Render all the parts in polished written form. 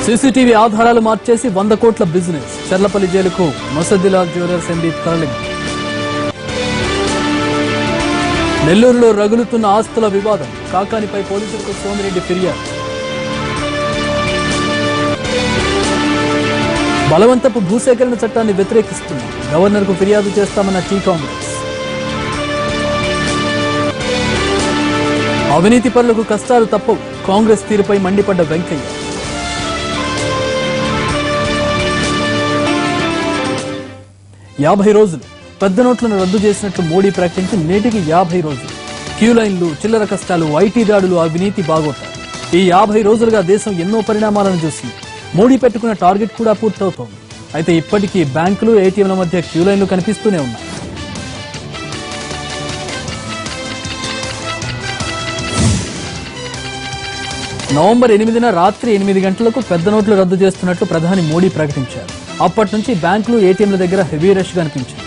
CCTV ఆధారాలు మార్చేసి 100 కోట్ల బిజినెస్. చర్లపల్లి జైలుకు మొసద్దిలాల్ జ్యువెలర్స్ ఎండీ తరలింపు. నెల్లూరులో రగులుతున్న ఆస్తుల వివాదం. కాకానిపై పోలీసులకు సోమిరెడ్డి ఫిర్యాదు. బలవంతపు భూసేకరణ చట్టాన్ని వ్యతిరేకిస్తున్నారు. గవర్నర్కు ఫిర్యాదు చేస్తామన్న టీ కాంగ్రెస్. అవినీతి పరులకు కష్టాలు తప్పవు. కాంగ్రెస్ తీరుపై మండిపడ్డ వెంకయ్య. యాభై రోజులు పెద్ద నోట్లను రద్దు చేసినట్లు మోడీ ప్రకటించి నేటికి 50 రోజులు. క్యూ లైన్లు, చిల్లర కష్టాలు, ఐటీ దాడులు, అవినీతి బాగోతారు. ఈ 50 రోజులుగా దేశం ఎన్నో పరిణామాలను చూసింది. మోడీ పెట్టుకున్న టార్గెట్ కూడా పూర్తవుతోంది. అయితే ఇప్పటికీ బ్యాంకులు, ఏటీఎంల మధ్య క్యూ లైన్లు కనిపిస్తూనే ఉన్నాయి. నవంబర్ 8న రాత్రి 8 గంటలకు పెద్ద నోట్లు రద్దు చేస్తున్నట్లు ప్రధాని మోడీ ప్రకటించారు. అప్పటి నుంచి బ్యాంకులు, ఏటీఎంల దగ్గర హెవీ రష్ కనిపించింది.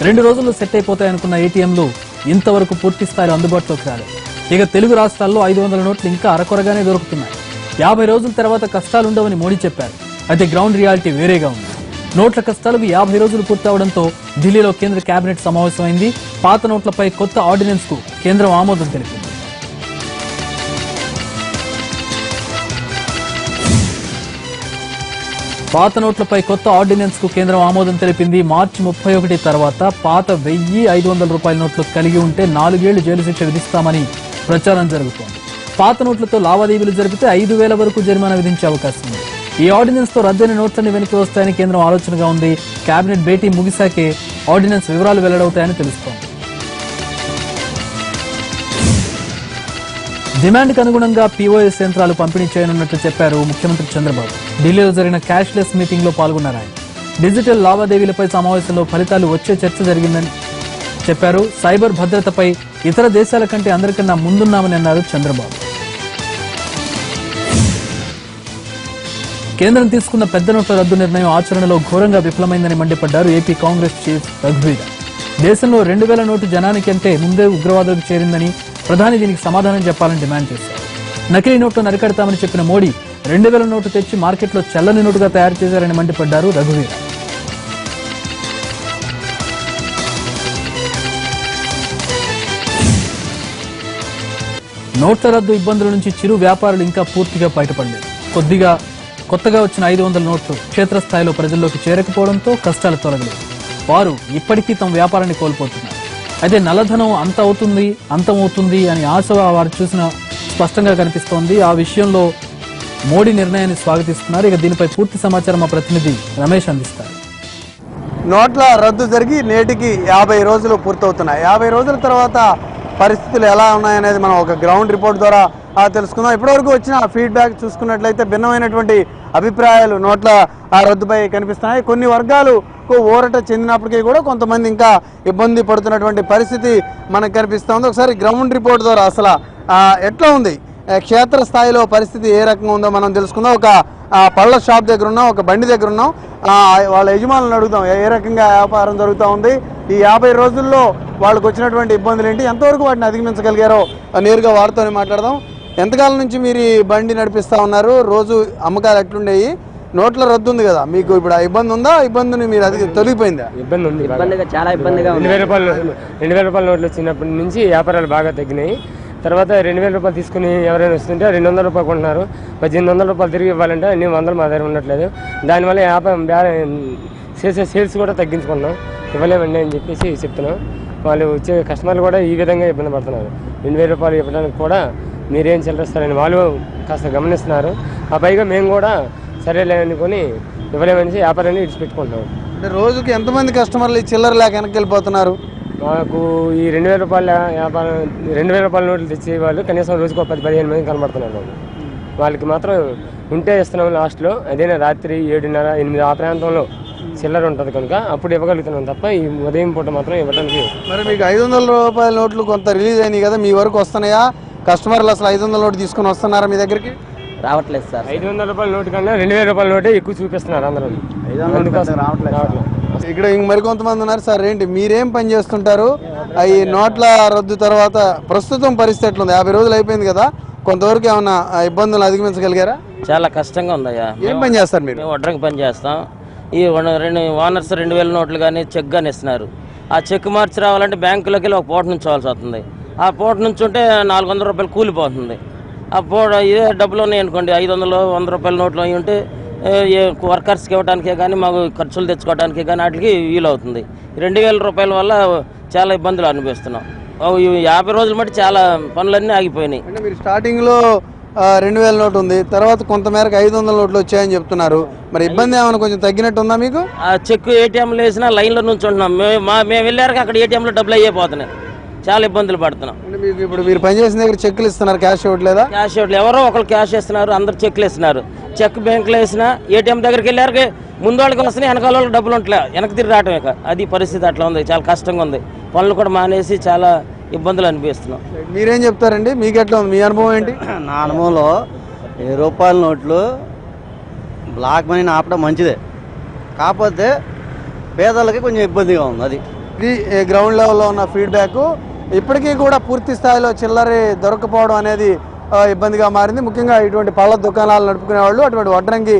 2 రోజుల్లో సెట్ అయిపోతాయనుకున్న ఏటీఎంలు ఇంతవరకు పూర్తి స్థాయిలో అందుబాటులోకి రాలేదు. ఇక తెలుగు రాష్ట్రాల్లో 500 నోట్లు ఇంకా అరకొరగానే దొరుకుతున్నాయి. 50 రోజుల తర్వాత కష్టాలుండవని మోడీ చెప్పారు. అయితే గ్రౌండ్ రియాలిటీ వేరేగా ఉంది. నోట్ల కష్టాలకు 50 రోజులు పూర్తవడంతో ఢిల్లీలో కేంద్ర కేబినెట్ సమావేశమైంది. పాత నోట్లపై కొత్త ఆర్డినెన్స్ కు కేంద్రం ఆమోదం తెలిపింది. పాత నోట్లపై కొత్త ఆర్డినెన్స్ కు కేంద్రం ఆమోదం తెలిపింది. మార్చి 31 తర్వాత పాత 1000-500 రూపాయల నోట్లు కలిగి ఉంటే 4 ఏళ్లు జైలు శిక్ష విధిస్తామని ప్రచారం జరుగుతోంది. పాత నోట్లతో లావాదేవీలు జరిపితే 5,000 వరకు జరిమానా విధించే అవకాశం ఉంది. ఈ ఆర్డినెన్స్ తో రద్దయిన నోట్లన్నీ వెనక్కి వస్తాయని కేంద్రం ఆలోచనగా ఉంది. కేబినెట్ భేటీ ముగిశాకే ఆర్డినెన్స్ వివరాలు వెల్లడవుతాయని తెలుస్తోంది. డిమాండ్కు అనుగుణంగా పీఓఎస్ యంత్రాలు పంపిణీ చేయనున్నట్లు చెప్పారు ముఖ్యమంత్రి చంద్రబాబు. ఢిల్లీలో జరిగిన క్యాష్లెస్ మీటింగ్ లో పాల్గొన్నారు ఆయన. డిజిటల్ లావాదేవీలపై సమావేశంలో ఫలితాలు వచ్చే చర్చ జరిగిందని చెప్పారు. సైబర్ భద్రతపై ఇతర దేశాల కంటే అందరికన్నా ముందున్నామని అన్నారు చంద్రబాబు. కేంద్రం తీసుకున్న పెద్ద నోట్ల రద్దు నిర్ణయం ఆచరణలో ఘోరంగా విఫలమైందని మండిపడ్డారు ఏపీ కాంగ్రెస్ చీఫ్ రఘువీర. దేశంలో 2000 నోటు జనానికి అంటే ముందే ఉగ్రవాదులకు చేరిందని, ప్రధాని దీనికి సమాధానం చెప్పాలని డిమాండ్ చేశారు. నకిలీ నోట్లను అరికడతామని చెప్పిన మోడీ 2000 నోటు తెచ్చి మార్కెట్లో చల్లని నోటుగా తయారు చేశారని మండిపడ్డారు రఘువీర. నోట్ల రద్దు ఇబ్బందుల నుంచి చిరు వ్యాపారులు ఇంకా పూర్తిగా బయటపడలేదు. కొత్తగా వచ్చిన 500 నోట్లు క్షేత్రస్థాయిలో ప్రజల్లోకి చేరకపోవడంతో కష్టాలు తొలగలేదు. వారు ఇప్పటికీ తమ వ్యాపారాన్ని కోల్పోతున్నారు. అయితే నల్లధనం అంతమవుతుంది అని ఆశ వారు చూసిన స్పష్టంగా కనిపిస్తోంది. ఆ విషయంలో మోడీ నిర్ణయాన్ని స్వాగతిస్తున్నారు. ఇక దీనిపై పూర్తి సమాచారం మా ప్రతినిధి రమేష్ అందిస్తారు. నోట్ల రద్దు జరిగి నేటికి 50 రోజులు పూర్తవుతున్నాయి. 50 రోజుల తర్వాత పరిస్థితులు ఎలా ఉన్నాయనేది మనం ఒక గ్రౌండ్ రిపోర్ట్ ద్వారా తెలుసుకుందాం. ఇప్పటివరకు వచ్చిన ఫీడ్బ్యాక్ చూసుకున్నట్లయితే భిన్నమైనటువంటి అభిప్రాయాలు నోట్ల రద్దుపై కనిపిస్తున్నాయి. కొన్ని వర్గాలకు ఊరట చెందినప్పటికీ కూడా కొంతమంది ఇంకా ఇబ్బంది పడుతున్నటువంటి పరిస్థితి మనకు కనిపిస్తుంది. ఒకసారి గ్రౌండ్ రిపోర్ట్ ద్వారా అసలు ఎట్లా ఉంది, క్షేత్రస్థాయిలో పరిస్థితి ఏ రకంగా ఉందో మనం తెలుసుకుందాం. ఒక పళ్ళ షాప్ దగ్గర ఉన్నాం, ఒక బండి దగ్గర ఉన్నాం. వాళ్ళ యజమానులను అడుగుతాం ఏ రకంగా వ్యాపారం జరుగుతూ ఉంది, ఈ 50 రోజుల్లో వాళ్ళకు వచ్చినటువంటి ఇబ్బందులు ఏంటి, ఎంతవరకు వాటిని అధిగమించగలిగారో నేరుగా వారితోనే మాట్లాడదాం. ఎంతకాలం నుంచి మీరు ఈ బండి నడిపిస్తూ ఉన్నారు, రోజు అమ్మకాలు ఎట్లుండేవి, నోట్ల రద్దు ఉంది కదా, మీకు ఇప్పుడు ఆ ఇబ్బంది ఉందా, ఇబ్బందిని మీరు అది తొలగిపోయిందా? ఇబ్బంది ఉంది, చాలా ఇబ్బందిగా. 2000 రూపాయల నోట్లు వచ్చినప్పటి నుంచి వ్యాపారాలు బాగా తగ్గినాయి. తర్వాత 2000 రూపాయలు తీసుకుని ఎవరైనా వస్తుంటే 200 రూపాయలు కొంటున్నారు. 1800 రూపాయలు తిరిగి ఇవ్వాలంటే అన్ని 100 మా దగ్గర ఉండట్లేదు. దానివల్ల వ్యాపారం సేల్స్ కూడా తగ్గించుకున్నాం, ఇవ్వలేమండి అని చెప్పేసి చెప్తున్నాం. వాళ్ళు వచ్చే కస్టమర్లు కూడా ఈ విధంగా ఇబ్బంది పడుతున్నారు. 2000 రూపాయలు ఇవ్వడానికి కూడా మీరేం చెల్లిస్తారని వాళ్ళు కాస్త గమనిస్తున్నారు. ఆ పైగా మేము కూడా సరేలే అనుకుని ఇవ్వలేమనేసి వ్యాపారాన్ని విడిచిపెట్టుకుంటాం. అంటే రోజుకి ఎంతమంది కస్టమర్లు ఈ చిల్లర లేక వెనక్కి వెళ్ళిపోతున్నారు? మాకు ఈ 2000 రూపాయల వ్యాపారం 2000 రూపాయల నోట్లు తెచ్చే వాళ్ళు కనీసం రోజుకు 10-15 మంది కనబడుతున్నారు. వాళ్ళకి మాత్రం ఉంటే ఇస్తున్నాం లాస్ట్లో. అదేనా రాత్రి 7:30-8 ఆ ప్రాంతంలో చిల్లర ఉంటుంది కనుక అప్పుడు ఇవ్వగలుగుతున్నాం తప్ప ఈ ఉదయం పూట మాత్రం ఇవ్వడానికి. మరి మీకు 500 రూపాయల నోట్లు కొంత రిలీజ్ అయినాయి కదా, మీ వరకు వస్తున్నాయా? కస్టమర్లు అసలు 500 నోటు తీసుకుని వస్తున్నారా మీ దగ్గరికి? రావట్లేదు సార్. 500 రూపాయల నోటు కన్నా 2000 రూపాయల నోటే ఎక్కువ చూపిస్తున్నారు అందరూ. ఇక్కడ ఇంక మరికొంతమంది ఉన్నారు. సార్ ఏంటి మీరేం పని చేస్తుంటారు? ఈ నోట్ల రద్దు తర్వాత ప్రస్తుతం పరిస్థితి ఎట్లుంది? 50 రోజులు అయిపోయింది కదా, కొంతవరకు ఏమైనా ఇబ్బందులు అధిగమించగలిగారా? చాలా కష్టంగా ఉందయ్యా. ఏం పని చేస్తారు మీరు? మేము వడ్రంగి పని చేస్తాం. ఈ ఓనర్స్ 2000 నోట్లు కానీ చెక్ కానీ ఇస్తున్నారు. ఆ చెక్ మార్చి రావాలంటే బ్యాంకులోకి వెళ్ళి ఒక పూట నుంచోవాల్సి వస్తుంది. ఆ పూట నుంచి ఉంటే 400 రూపాయలు కూలిపోతుంది. ఆ పూట ఇదే డబ్బులు ఉన్నాయి అనుకోండి, 500 100 రూపాయల నోట్లు అవి ఉంటే వర్కర్స్కి ఇవ్వడానికే కానీ మాకు ఖర్చులు తెచ్చుకోవడానికి కానీ వాటికి వీలవుతుంది. 2000 రూపాయల వల్ల చాలా ఇబ్బందులు అనిపిస్తున్నాం. 50 రోజులు మట్టి చాలా పనులన్నీ ఆగిపోయినాయి. అంటే మీరు స్టార్టింగ్లో 2000 నోటు ఉంది, తర్వాత కొంతమేరకు 500 నోట్లు వచ్చాయని చెప్తున్నారు. మరి ఇబ్బంది ఏమైనా కొంచెం తగ్గినట్టు ఉందా మీకు? ఆ చెక్ ఏటీఎంలు వేసినా లైన్లో నుంచి ఉంటున్నాం. మేము వెళ్ళారు అక్కడ ఏటీఎంలో డబ్బులు అయిపోతున్నాయి. చాలా ఇబ్బందులు పడుతున్నాం. అంటే మీకు ఇప్పుడు మీరు పనిచేసిన దగ్గర చెక్లు ఇస్తున్నారు, క్యాష్ ఇవ్వట్లేదా? క్యాష్ ఇవ్వట్లేదు. ఎవరో ఒకరు క్యాష్ ఇస్తున్నారు, అందరు చెక్లు ఇస్తున్నారు. చెక్ బ్యాంకులో వేసినా ఏటీఎం దగ్గరికి వెళ్ళారు ముందు వాళ్ళకి వస్తున్నాయి, వెనకాల వాళ్ళకి డబ్బులు ఉంటలే, వెనక్కి తిరిగి రావటం ఇక అది పరిస్థితి అట్లా ఉంది. చాలా కష్టంగా ఉంది. పనులు కూడా మానేసి చాలా ఇబ్బందులు అనిపిస్తున్నాం. మీరేం చెప్తారండి? మీకు ఎట్లా ఉంది? మీ అనుభవం ఏంటి? నా అనుభవంలో 10 రూపాయల నోట్లు బ్లాక్ మనీని ఆపడం మంచిదే, కాకపోతే పేదలకి కొంచెం ఇబ్బందిగా ఉంది. అది ఇది గ్రౌండ్ లెవెల్లో ఉన్న ఫీడ్బ్యాక్. ఇప్పటికీ కూడా పూర్తి స్థాయిలో చిల్లరి దొరకపోవడం అనేది ఇబ్బందిగా మారింది. ముఖ్యంగా ఇటువంటి పళ్ళ దుకాణాలు నడుపుకునే వాళ్ళు, అటువంటి వడ్రంగి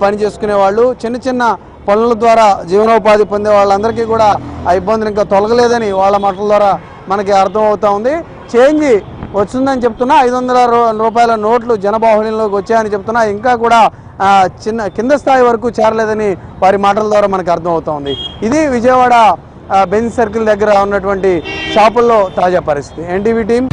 పని చేసుకునే వాళ్ళు, చిన్న చిన్న పనుల ద్వారా జీవనోపాధి పొందే వాళ్ళందరికీ కూడా ఆ ఇబ్బందులు ఇంకా తొలగలేదని వాళ్ళ మాటల ద్వారా మనకి అర్థమవుతా ఉంది. చేంజ్ వచ్చిందని చెప్తున్నా, 500 రూపాయల నోట్లు జనబాహుళ్యంలోకి వచ్చాయని చెప్తున్నా, ఇంకా కూడా కింద స్థాయి వరకు చేరలేదని వారి మాటల ద్వారా మనకు అర్థమవుతా ఉంది. ఇది విజయవాడ బెంజ్ సర్కిల్ దగ్గర ఉన్నటువంటి షాపుల్లో తాజా పరిస్థితి. NTV team.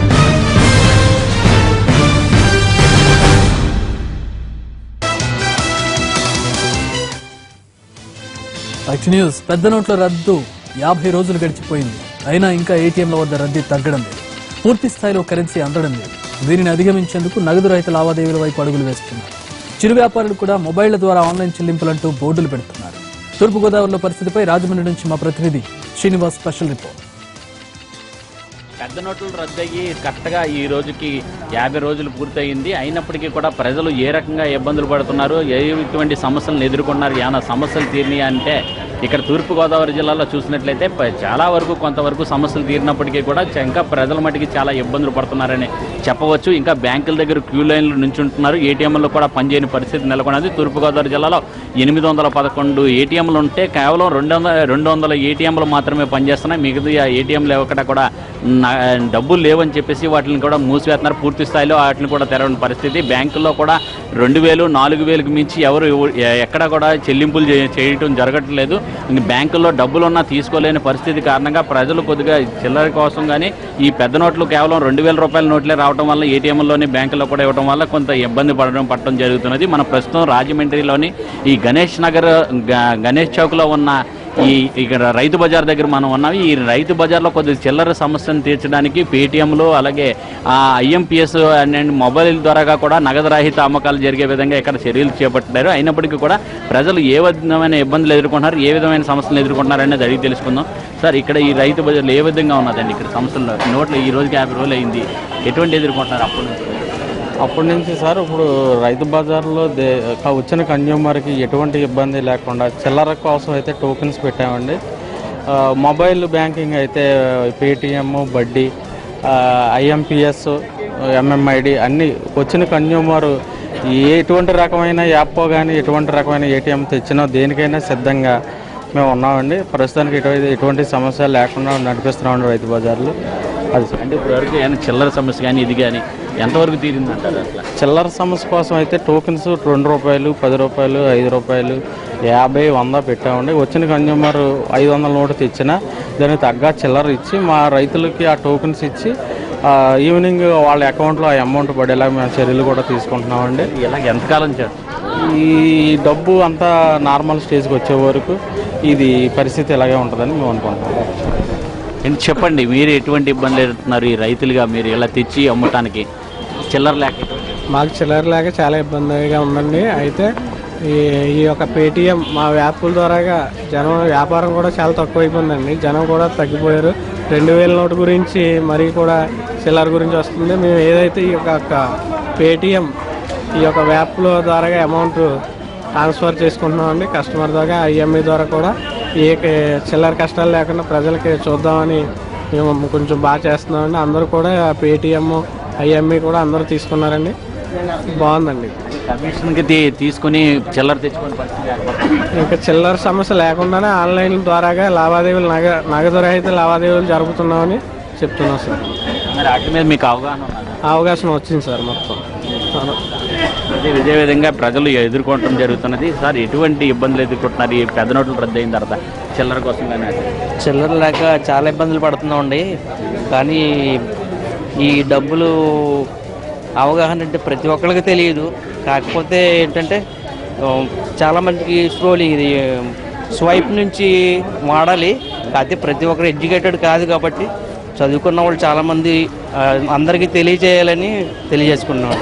న్యూస్. పెద్ద నోట్ల రద్దు 50 రోజులు గడిచిపోయింది. అయినా ఇంకా ఏటీఎంల వద్ద రద్దీ తగ్గడం లేదు. పూర్తి స్థాయిలో కరెన్సీ అందడం లేదు. దీనిని అధిగమించేందుకు నగదు రహిత లావాదేవీల వైపు అడుగులు వేస్తున్నారు. చిరు వ్యాపారులు కూడా మొబైళ్ల ద్వారా ఆన్లైన్ చెల్లింపులంటూ బోర్డులు పెడుతున్నారు. తూర్పుగోదావరిలో పరిస్థితిపై రాజమండ్రి నుంచి మా ప్రతినిధి శ్రీనివాస్ స్పెషల్ రిపోర్ట్. పెద్ద నోట్లు రద్దయ్యి కరెక్ట్గా ఈ రోజుకి 50 రోజులు పూర్తయింది. అయినప్పటికీ కూడా ప్రజలు ఏ రకంగా ఇబ్బందులు పడుతున్నారు, ఎటువంటి సమస్యలను ఎదుర్కొన్నారు, ఏమైనా సమస్యలు తీరినాయి అంటే ఇక్కడ తూర్పుగోదావరి జిల్లాలో చూసినట్లయితే చాలా వరకు కొంతవరకు సమస్యలు తీరినప్పటికీ కూడా ఇంకా ప్రజల మటుకి చాలా ఇబ్బందులు పడుతున్నారని చెప్పవచ్చు. ఇంకా బ్యాంకుల దగ్గర క్యూ లైన్లు నుంచుంటున్నారు. ఏటీఎంలు కూడా పనిచేయని పరిస్థితి నెలకొన్నది. తూర్పుగోదావరి జిల్లాలో 811 ఏటీఎంలు ఉంటే కేవలం 200 ఏటీఎంలు మాత్రమే పనిచేస్తున్నాయి. మిగతా ఏటీఎంలు ఒకట కూడా డబ్బులు లేవని చెప్పేసి వాటిని కూడా మూసివేస్తున్నారు. పూర్తి స్థాయిలో వాటిని కూడా తెరవని పరిస్థితి. బ్యాంకుల్లో కూడా 2000 4000కి మించి ఎవరు ఎక్కడ కూడా చెల్లింపులు చేయటం జరగట్లేదు. బ్యాంకుల్లో డబ్బులు ఉన్నా తీసుకోలేని పరిస్థితి కారణంగా ప్రజలు కొద్దిగా చిల్లర కోసం కానీ ఈ పెద్ద నోట్లు కేవలం 2000 రూపాయల నోట్లే రావడం వల్ల ఏటీఎంలోని బ్యాంకుల్లో కూడా ఇవ్వడం వల్ల కొంత ఇబ్బంది పడటం జరుగుతున్నది. మన ప్రస్తుతం రాజమండ్రిలోని ఈ గణేష్ నగర్ గణేష్ చౌక్లో ఉన్న ఇక్కడ రైతు బజార్ దగ్గర మనం ఉన్నాం. ఈ రైతు బజార్లో కొద్దిగా చిల్లర సమస్యను తీర్చడానికి పేటీఎంలు అలాగే ఐఎంపిఎస్ అనే మొబైల్ ద్వారా కూడా నగదు రహిత అమ్మకాలు జరిగే విధంగా ఇక్కడ చర్యలు చేపట్టారు. అయినప్పటికీ కూడా ప్రజలు ఏ విధమైన ఇబ్బందులు ఎదుర్కొంటున్నారు, ఏ విధమైన సమస్యలు ఎదుర్కొంటున్నారు అనేది అడిగి తెలుసుకుందాం. సార్, ఇక్కడ ఈ రైతు బజార్లో ఏ విధంగా ఉన్నదండి ఇక్కడ సమస్యలు? నోట్లు ఈ రోజుకి 50 రోజులు అయింది, ఎటువంటి ఎదుర్కొంటున్నారు అప్పటి నుంచి సార్ ఇప్పుడు రైతు బజార్లో వచ్చిన కన్జ్యూమర్కి ఎటువంటి ఇబ్బంది లేకుండా చిల్లర కోసం అయితే టోకెన్స్ పెట్టామండి. మొబైల్ బ్యాంకింగ్ అయితే పేటిఎం, వడ్డీ, ఐఎంపిఎస్, ఎంఎంఐడి అన్నీ వచ్చిన కన్జ్యూమర్ ఎటువంటి రకమైన యాప్ కానీ ఎటువంటి రకమైన ఏటీఎం తెచ్చినా దేనికైనా సిద్ధంగా మేము ఉన్నామండి. ప్రస్తుతానికి ఎటువంటి సమస్య లేకుండా నడిపిస్తున్నామండి రైతు బజార్లు. అది అంటే ఇప్పటివరకు ఏమైనా చిల్లర సమస్య కానీ ఇది కానీ ఎంతవరకు తీరిందంటారు? అట్లా చిల్లర సమస్య కోసం అయితే టోకెన్స్ 2 రూపాయలు, 10 రూపాయలు, 5 రూపాయలు, 50, 100 పెట్టామండి. వచ్చిన కన్జ్యూమర్ 500 నోటు తెచ్చినా దానికి తగ్గ చిల్లర ఇచ్చి మా రైతులకి ఆ టోకెన్స్ ఇచ్చి ఈవినింగ్ వాళ్ళ అకౌంట్లో ఆ అమౌంట్ పడేలా మేము చర్యలు కూడా తీసుకుంటున్నామండి. ఇలా ఎంతకాలం చేస్తాం? ఈ డబ్బు అంతా నార్మల్ స్టేజ్కి వచ్చే వరకు ఇది పరిస్థితి ఇలాగే ఉంటుందని మేము అనుకుంటున్నాం. చెప్పండి, మీరు ఎటువంటి ఇబ్బందులు ఎదుర్కొన్నారు ఈ రైతులుగా? మీరు ఇలా తెచ్చి అమ్మటానికి చిల్లర లేక? మాకు చిల్లర లేక చాలా ఇబ్బందిగా ఉందండి. అయితే ఈ యొక్క పేటీఎం మా యాప్ల ద్వారాగా జనం వ్యాపారం కూడా చాలా తక్కువైపోయిందండి. జనం కూడా తగ్గిపోయారు. 2000 నోటు గురించి మరీ కూడా చిల్లర గురించి వస్తుంది. మేము ఏదైతే ఈ యొక్క పేటీఎం ఈ యొక్క యాప్ల ద్వారా అమౌంట్ ట్రాన్స్ఫర్ చేసుకుంటున్నామండి కస్టమర్ ద్వారా. ఐఎంఐ ద్వారా కూడా ఏ చిల్లర కష్టాలు లేకుండా ప్రజలకి చూద్దామని మేము కొంచెం బాగా చేస్తున్నామండి. అందరూ కూడా పేటీఎం, అవి కూడా అందరూ తీసుకున్నారండి. బాగుందండి. కమిషన్కి తీసుకుని చిల్లర తెచ్చుకునే పరిస్థితి ఏర్పడుతుంది. ఇంకా చిల్లర సమస్య లేకుండానే ఆన్లైన్ ద్వారాగా లావాదేవీలు నగదు రహిత లావాదేవీలు జరుపుతున్నామని చెప్తున్నాం సార్. మరి వాటి మీద మీకు అవగాహన ఉన్నదా? అవకాశం వచ్చింది సార్ మొత్తం. ఇదే విధంగా ప్రజలు ఎదుర్కోవడం జరుగుతున్నది. సార్ ఎటువంటి ఇబ్బందులు ఎదుర్కొంటున్నారు ఈ పెద్ద నోట్లు రద్దు అయిన తర్వాత చిల్లర కోసం? కానీ చిల్లర లేక చాలా ఇబ్బందులు పడుతున్నామండి. కానీ ఈ డబ్బులు అవగాహన అంటే ప్రతి ఒక్కరికి తెలియదు. కాకపోతే ఏంటంటే చాలామందికి స్లోలీ ఇది స్వైప్ నుంచి వాడాలి. కాకపోతే ప్రతి ఒక్కరు ఎడ్యుకేటెడ్ కాదు కాబట్టి చదువుకున్న వాళ్ళు చాలామంది అందరికీ తెలియజేయాలని తెలియజేసుకున్నాం.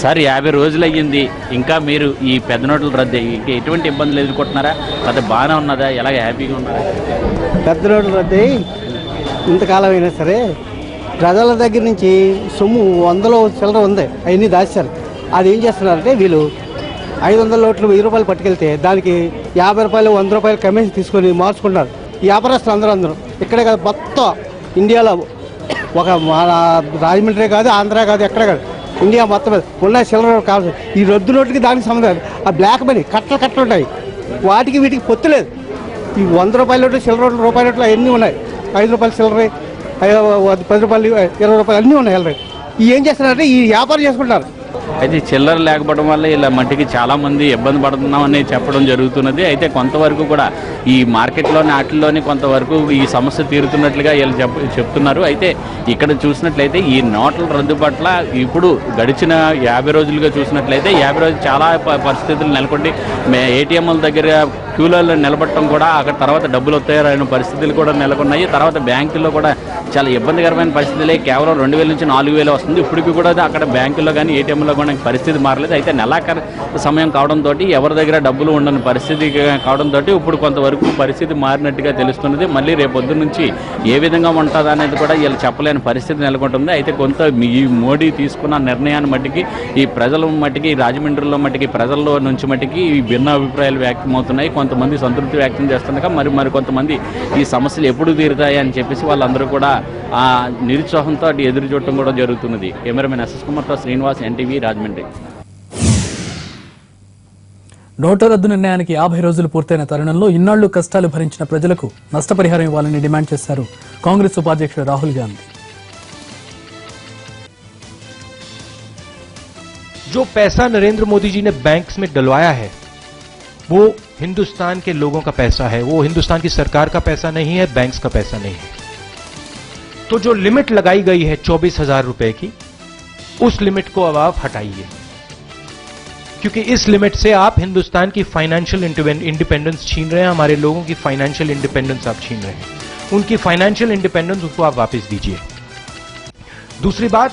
సార్ 50 రోజులు అయ్యింది, ఇంకా మీరు ఈ పెద్ద నోట్లు రద్దు అయ్యి ఎటువంటి ఇబ్బందులు ఎదుర్కొంటున్నారా? అది బాగానే ఉన్నదా? ఎలాగ హ్యాపీగా ఉన్నారా? పెద్ద రోడ్లు రద్దు అయ్యి ఇంతకాలం అయినా సరే ప్రజల దగ్గర నుంచి సొమ్ము 100 చిల్లర ఉంది, అవన్నీ దాచారు. అది ఏం చేస్తున్నారంటే వీళ్ళు 500 నోట్లు 1000 రూపాయలు పట్టుకెళ్తే దానికి 50 రూపాయలు 100 రూపాయలు కమిషన్ తీసుకొని మార్చుకుంటారు. ఈ వ్యాపారస్తులు అందరూ ఇక్కడే కాదు, మొత్తం ఇండియాలో ఒక రాజమండ్రి కాదు, ఆంధ్ర కాదు, ఎక్కడ కాదు, ఇండియా మొత్తం ఉన్న చిల్లర కాదు. ఈ రద్దు నోట్లకి దానికి సంబంధం. ఆ బ్లాక్ మనీ కట్టలు ఉంటాయి, వాటికి వీటికి పొత్తు లేదు. ఈ 100 రూపాయల నోట్లు, చిల్లర నోట్లు, రూపాయల నోట్లు అన్నీ ఉన్నాయి. 5 రూపాయలు చిల్లర, 10 రూపాయలు, 20 రూపాయలు అన్నీ ఉన్నాయి. చిల్లర ఈ ఏం చేస్తున్నారంటే ఈ వ్యాపారం చేసుకుంటారు. అయితే చిల్లర లేకపోవడం వల్ల ఇలా మట్టికి చాలామంది ఇబ్బంది పడుతున్నామని చెప్పడం జరుగుతున్నది. అయితే కొంతవరకు కూడా ఈ మార్కెట్లోని వాటిల్లోని కొంతవరకు ఈ సమస్య తీరుతున్నట్లుగా వీళ్ళు చెప్తున్నారు. అయితే ఇక్కడ చూసినట్లయితే ఈ నోట్ల రద్దు పట్ల ఇప్పుడు గడిచిన 50 రోజులుగా చూసినట్లయితే 50 రోజులు చాలా పరిస్థితులు నెలకొండి ఏటీఎంల దగ్గర క్యూలలో నిలబడటం కూడా, అక్కడ తర్వాత డబ్బులు వస్తాయనే పరిస్థితులు కూడా నెలకొన్నాయి. తర్వాత బ్యాంకుల్లో కూడా చాలా ఇబ్బందికరమైన పరిస్థితులే. కేవలం 2000 నుంచి 4000 వస్తుంది. ఇప్పటికీ కూడా అక్కడ బ్యాంకుల్లో కానీ ఏటీఎంలో కూడా పరిస్థితి మారలేదు. అయితే నెలాఖరు సమయం కావడంతో ఎవరి దగ్గర డబ్బులు ఉండని పరిస్థితి కావడంతో ఇప్పుడు కొంతవరకు పరిస్థితి మారినట్టుగా తెలుస్తున్నది. మళ్ళీ రేపొద్దు నుంచి ఏ విధంగా ఉంటుందా అనేది కూడా వీళ్ళు చెప్పలేని పరిస్థితి నెలకొంటుంది. అయితే కొంత ఈ మోడీ తీసుకున్న నిర్ణయాన్ని మట్టికి ఈ ప్రజల మట్టికి, రాజమండ్రిలో మట్టికి, ప్రజల్లో నుంచి మట్టికి ఈ భిన్న అభిప్రాయాలు వ్యక్తమవుతున్నాయి. కొంతమంది సంతృప్తి వ్యక్తం చేస్తుండగా మరి కొంతమంది ఈ సమస్యలు ఎప్పుడు తీరుతాయి అని చెప్పేసి వాళ్ళందరూ కూడా ఆ నిరుత్సాహంతో ఎదురు చూడటం కూడా జరుగుతున్నది. కెమెరామెన్ ఎస్ఎస్ కుమార్తో శ్రీనివాస్, ఎన్టీవీ, రాజమండ్రి. నోట్ల రద్దు నిర్ణయానికి 50 రోజులు పూర్తయిన తరుణంలో ఇన్నాళ్లు కష్టాలు భరించిన ప్రజలకు నష్టపరిహారం ఇవ్వాలని డిమాండ్ చేశారు కాంగ్రెస్ ఉపాధ్యక్షుడు రాహుల్ గాంధీ. जो पैसा नरेंद्र मोदी जी ने बैंक्स में डलवाया है वो हिंदुस्तान के लोगों का पैसा है, वो हिंदुस्तान की सरकार का पैसा नहीं है, बैंक्स का पैसा नहीं है. तो जो लिमिट लगाई गई है 24,000 रुपए की, उस लिमिट को अब आप हटाइए, क्योंकि इस लिमिट से आप हिंदुस्तान की फाइनेंशियल इंडिपेंडेंस छीन रहे हैं. हमारे लोगों की फाइनेंशियल इंडिपेंडेंस आप छीन रहे हैं. उनकी फाइनेंशियल इंडिपेंडेंस उनको आप वापस दीजिए. दूसरी बात,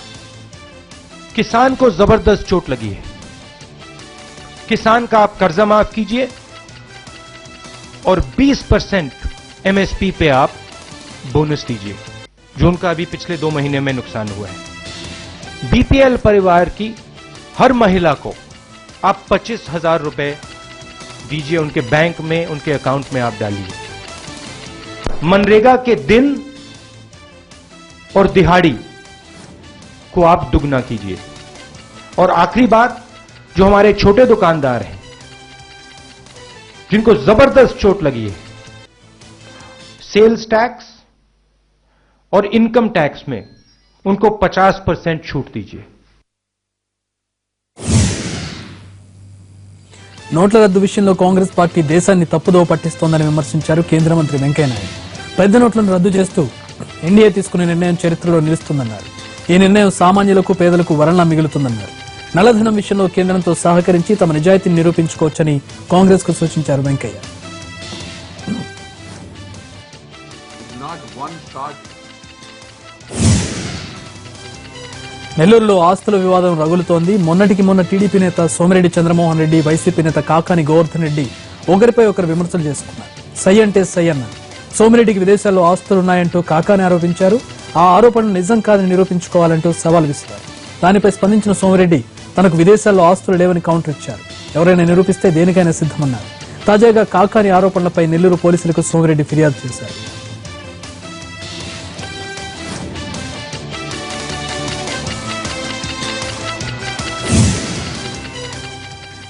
किसान को जबरदस्त चोट लगी है. किसान का आप कर्जा माफ कीजिए और 20% एमएसपी पे आप बोनस दीजिए, जो उनका अभी पिछले 2 महीने में नुकसान हुआ है. बीपीएल परिवार की हर महिला को आप 25,000 रुपए दीजिए, उनके बैंक में, उनके अकाउंट में आप डालिए. मनरेगा के दिन और दिहाड़ी को आप दुगना कीजिए. और आखिरी बात, जो हमारे छोटे दुकानदार हैं जिनको जबरदस्त चोट लगी है, सेल्स टैक्स और इनकम टैक्स में उनको 50% छूट दीजिए. నోట్ల రద్దు విషయంలో కాంగ్రెస్ పార్టీ దేశాన్ని తప్పుదోవ పట్టిస్తోందని విమర్శించారు కేంద్ర మంత్రి వెంకయ్యనాయుడు. పెద్ద నోట్లను రద్దు చేస్తూ ఎన్డీఏ తీసుకునే నిర్ణయం చరిత్రలో నిలుస్తుందన్నారు. ఈ నిర్ణయం సామాన్యులకు, పేదలకు వరంలా మిగులుతుందన్నారు. నల్లధనం విషయంలో కేంద్రంతో సహకరించి తమ నిజాయితీని నిరూపించుకోవచ్చని కాంగ్రెస్ కు సూచించారు వెంకయ్య. నెల్లూరులో ఆస్తుల వివాదం రగులుతోంది. మొన్నటికి మొన్న టీడీపీ నేత సోమిరెడ్డి చంద్రమోహన్ రెడ్డి, వైసీపీ నేత కాకాని గోవర్ధన్ రెడ్డి ఒకరిపై ఒకరు విమర్శలు చేసుకున్నారు. సై అంటే సై అన్నారు. సోమిరెడ్డికి విదేశాల్లో ఆస్తులున్నాయంటూ కాకాని ఆరోపించారు. ఆ ఆరోపణలు నిజం కాదని నిరూపించుకోవాలంటూ సవాల్ విసిరారు. దానిపై స్పందించిన సోమిరెడ్డి తనకు విదేశాల్లో ఆస్తులు లేవని కౌంటర్ ఇచ్చారు. ఎవరైనా నిరూపిస్తే దేనికైనా సిద్ధమన్నారు. తాజాగా కాకాని ఆరోపణలపై నెల్లూరు పోలీసులకు సోమిరెడ్డి ఫిర్యాదు చేశారు.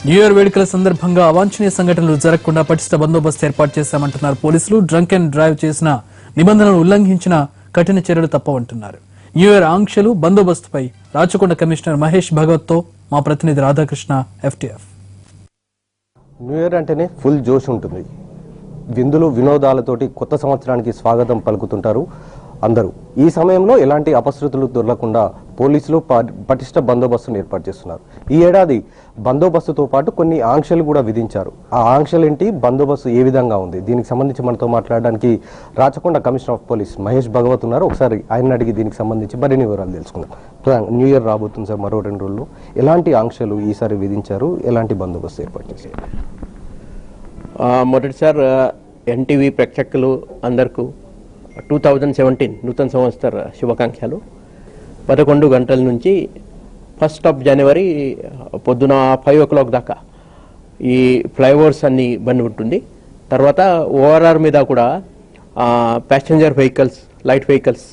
న్యూ ఇయర్ వేడుకల సందర్భంగా అవాంఛనీయ సంఘటనలు జరగకుండా పటిష్ట బందోబస్తు ఏర్పాటు చేశామంటున్నారు పోలీసులు. డ్రంక్ అండ్ డ్రైవ్ చేసిన నిబంధనలు ఉల్లంఘించిన కఠిన చర్యలు తప్పవంటున్నారు. న్యూ ఇయర్ ఆంక్షలు బందోబస్తుపై రాచకొండ కమిషనర్ మహేష్ భగవత్ తో మా ప్రతినిధి రాధాకృష్ణ FTF. న్యూ ఇయర్ అంటేనే ఫుల్ జోష్ ఉంటుంది. విందులు వినోదాలతోటి కొత్త సంవత్సరానికి స్వాగతం పలుకుతుంటారు అందరూ. ఈ సమయంలో ఎలాంటి అపశృతులు దొరకకుండా పోలీసులు పటిష్ట బందోబస్తును ఏర్పాటు చేస్తున్నారు. ఈ ఏడాది బందోబస్తుతో పాటు కొన్ని ఆంక్షలు కూడా విధించారు. ఆ ఆంక్షలు ఏంటి, బందోబస్తు ఏ విధంగా ఉంది, దీనికి సంబంధించి మనతో మాట్లాడడానికి Rachakonda commissioner of police Mahesh Bhagwat ఉన్నారు. ఒకసారి ఆయన అడిగి దీనికి సంబంధించి మరిన్ని వివరాలు తెలుసుకుందాం. న్యూ ఇయర్ రాబోతుంది సార్, మరో 2 రోజుల్లో. ఎలాంటి ఆంక్షలు ఈసారి విధించారు, ఎలాంటి బందోబస్తు ఏర్పాటు చేశారు? మొదటిసారి ఎన్టీవీ ప్రేక్షకులు అందరికీ 2017 నూతన సంవత్సర శుభాకాంక్షలు. 11 గంటల నుంచి 1 జనవరి పొద్దున 5 o'clock దాకా ఈ ఫ్లైఓవర్స్ అన్ని బంద్ ఉంటుంది. తర్వాత ఓఆర్ఆర్ మీద కూడా ప్యాసింజర్ వెహికల్స్, లైట్ వెహికల్స్,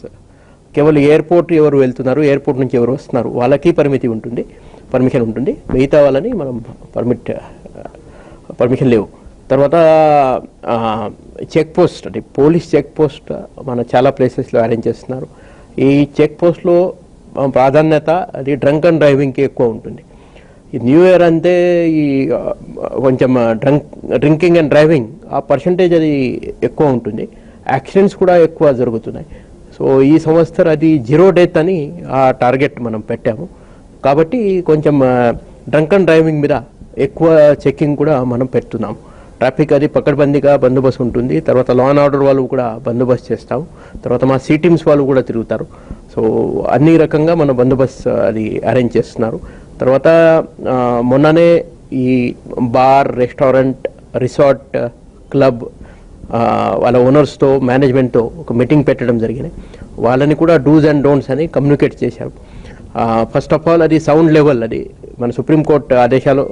కేవలం ఎయిర్పోర్ట్ ఎవరు వెళ్తున్నారు, ఎయిర్పోర్ట్ నుంచి ఎవరు వస్తున్నారు వాళ్ళకి పర్మిషన్ ఉంటుంది. మిగతా వాళ్ళని మనం పర్మిషన్ లేవు. తర్వాత చెక్ పోస్ట్, అంటే పోలీస్ చెక్ పోస్ట్ మన చాలా ప్లేసెస్లో అరేంజ్ చేస్తున్నారు. ఈ చెక్ పోస్ట్లో ప్రాధాన్యత అది డ్రంక్ అండ్ డ్రైవింగ్కి ఎక్కువ ఉంటుంది. ఈ న్యూ ఇయర్ అంటే ఈ కొంచెం డ్రింకింగ్ అండ్ డ్రైవింగ్ ఆ పర్సంటేజ్ అది ఎక్కువ ఉంటుంది. యాక్సిడెంట్స్ కూడా ఎక్కువ జరుగుతున్నాయి. సో ఈ సంవత్సరం అది 0 death అని ఆ టార్గెట్ మనం పెట్టాము. కాబట్టి కొంచెం డ్రంక్ అండ్ డ్రైవింగ్ మీద ఎక్కువ చెకింగ్ కూడా మనం పెడుతున్నాము. ట్రాఫిక్ అది పకడ్బందీగా బందోబస్తు ఉంటుంది. తర్వాత లా అండ్ ఆర్డర్ వాళ్ళు కూడా బందోబస్తు చేస్తాము. తర్వాత మా టీమ్స్ వాళ్ళు కూడా తిరుగుతారు. సో అన్ని రకంగా మన బందోబస్తు అది అరేంజ్ చేస్తున్నారు. తర్వాత మొన్ననే ఈ బార్, రెస్టారెంట్, రిసార్ట్, క్లబ్ వాళ్ళ ఓనర్స్తో, మేనేజ్మెంట్తో ఒక మీటింగ్ పెట్టడం జరిగింది. వాళ్ళని కూడా డూస్ అండ్ డోంట్స్ అని కమ్యూనికేట్ చేశారు. ఫస్ట్ ఆఫ్ ఆల్ అది సౌండ్ లెవెల్, అది మన సుప్రీంకోర్టు ఆదేశాలు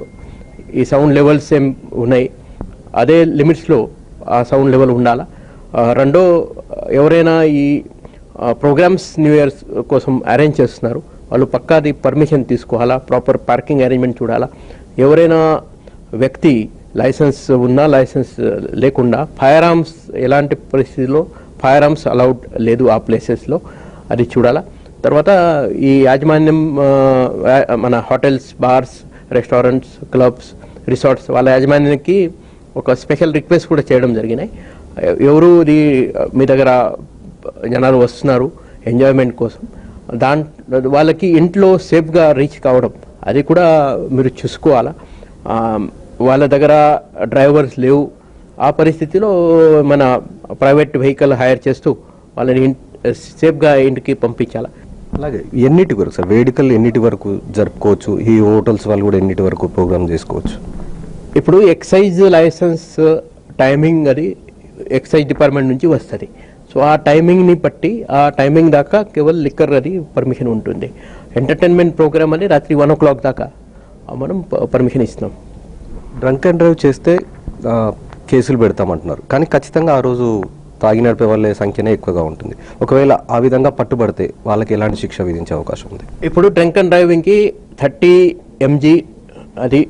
ఈ సౌండ్ లెవెల్స్ ఏం ఉన్నాయి, అదే లిమిట్స్లో ఆ సౌండ్ లెవెల్ ఉండాలా. రెండో, ఎవరైనా ఈ ప్రోగ్రామ్స్ న్యూ ఇయర్ కోసం అరేంజ్ చేస్తున్నారు వాళ్ళు పక్కాది పర్మిషన్ తీసుకోవాలా, ప్రాపర్ పార్కింగ్ అరేంజ్మెంట్ చూడాలా. ఎవరైనా వ్యక్తి లైసెన్స్ ఉన్నా లైసెన్స్ లేకుండా ఫైర్ ఆర్మ్స్, ఎలాంటి పరిస్థితుల్లో ఫైర్ ఆర్మ్స్ అలౌడ్ లేదు ఆ ప్లేసెస్లో, అది చూడాలా. తర్వాత ఈ యాజమాన్యం మన hotels, bars, restaurants, clubs, resorts వాళ్ళ యాజమాన్యానికి ఒక స్పెషల్ రిక్వెస్ట్ కూడా చేయడం జరిగినాయి. ఎవరు మీ దగ్గర జనాలు వస్తున్నారు ఎంజాయ్మెంట్ కోసం, వాళ్ళకి ఇంట్లో సేఫ్గా రీచ్ కావడం అది కూడా మీరు చూసుకోవాలా. వాళ్ళ దగ్గర డ్రైవర్స్ లేవు, ఆ పరిస్థితిలో మన ప్రైవేట్ వెహికల్ హైర్ చేస్తూ వాళ్ళని సేఫ్గా ఇంటికి పంపించాలా. అలాగే ఎన్నిటి వరకు సార్ వేడుకలు ఎన్నిటి వరకు జరుపుకోవచ్చు, ఈ హోటల్స్ వాళ్ళు కూడా ఎన్నిటి వరకు ప్రోగ్రామ్ చేసుకోవచ్చు? ఇప్పుడు ఎక్సైజ్ లైసెన్స్ టైమింగ్ అది ఎక్సైజ్ డిపార్ట్మెంట్ నుంచి వస్తుంది. సో ఆ టైమింగ్ని బట్టి ఆ టైమింగ్ దాకా కేవలం లిక్కర్ అది పర్మిషన్ ఉంటుంది. ఎంటర్టైన్మెంట్ ప్రోగ్రామ్ అని రాత్రి 1 o'clock దాకా మనం పర్మిషన్ ఇస్తున్నాం. డ్రంక్ అండ్ డ్రైవ్ చేస్తే కేసులు పెడతామంటున్నారు, కానీ ఖచ్చితంగా ఆ రోజు తాగి నడిపే వాళ్ళ సంఖ్యనే ఎక్కువగా ఉంటుంది. ఒకవేళ ఆ విధంగా పట్టుబడితే వాళ్ళకి ఎలాంటి శిక్ష విధించే అవకాశం ఉంది? ఇప్పుడు డ్రంక్ అండ్ డ్రైవింగ్కి 30 mg అది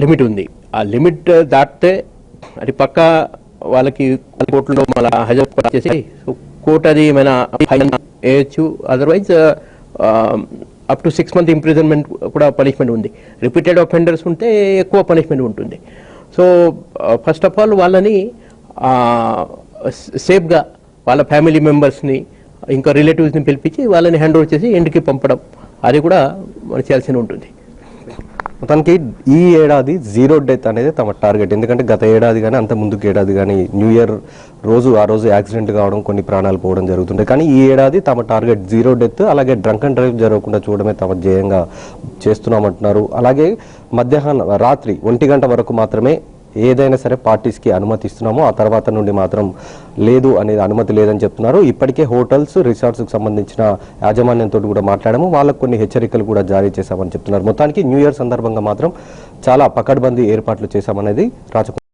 లిమిట్ ఉంది. ఆ లిమిట్ దాటితే అది పక్కా వాళ్ళకి కోర్టులో మళ్ళీ హాజరు చేసి కోర్టు అది మన ఫైన్ వేయచ్చు. Otherwise up to 6 months imprisonment కూడా పనిష్మెంట్ ఉంది. రిపీటెడ్ అఫెండర్స్ ఉంటే ఎక్కువ పనిష్మెంట్ ఉంటుంది. సో ఫస్ట్ ఆఫ్ ఆల్ వాళ్ళని సేఫ్గా వాళ్ళ ఫ్యామిలీ మెంబర్స్ని ఇంకా రిలేటివ్స్ని పిలిపించి వాళ్ళని హ్యాండ్ ఓవర్ చేసి ఇంటికి పంపడం అది కూడా మనం చేయాల్సి ఉంటుంది. మొత్తానికి ఈ ఏడాది 0 death అనేది తమ టార్గెట్. ఎందుకంటే గత ఏడాది కానీ అంత ముందుకు ఏడాది కానీ న్యూ ఇయర్ ఆ రోజు యాక్సిడెంట్ కావడం, కొన్ని ప్రాణాలు పోవడం జరుగుతుంటాయి. కానీ ఈ ఏడాది తమ టార్గెట్ 0 death, అలాగే డ్రంక్ అండ్ డ్రైవ్ జరగకుండా చూడడమే తమ ధ్యేయంగా చేస్తున్నామంటున్నారు. అలాగే రాత్రి 1 గంట వరకు మాత్రమే ఏదైనా సరే పార్టీస్కి అనుమతి ఇస్తున్నామో, ఆ తర్వాత నుండి మాత్రం లేదు అనేది అనుమతి లేదని చెప్తున్నారు. ఇప్పటికే హోటల్స్, రిసార్ట్స్కి సంబంధించిన యాజమాన్యంతో కూడా మాట్లాడాము, వాళ్ళకు కొన్ని హెచ్చరికలు కూడా జారీ చేశామని చెప్తున్నారు. మొత్తానికి న్యూ ఇయర్ సందర్భంగా మాత్రం చాలా పకడ్బందీ ఏర్పాట్లు చేశామనేది రాచకొండ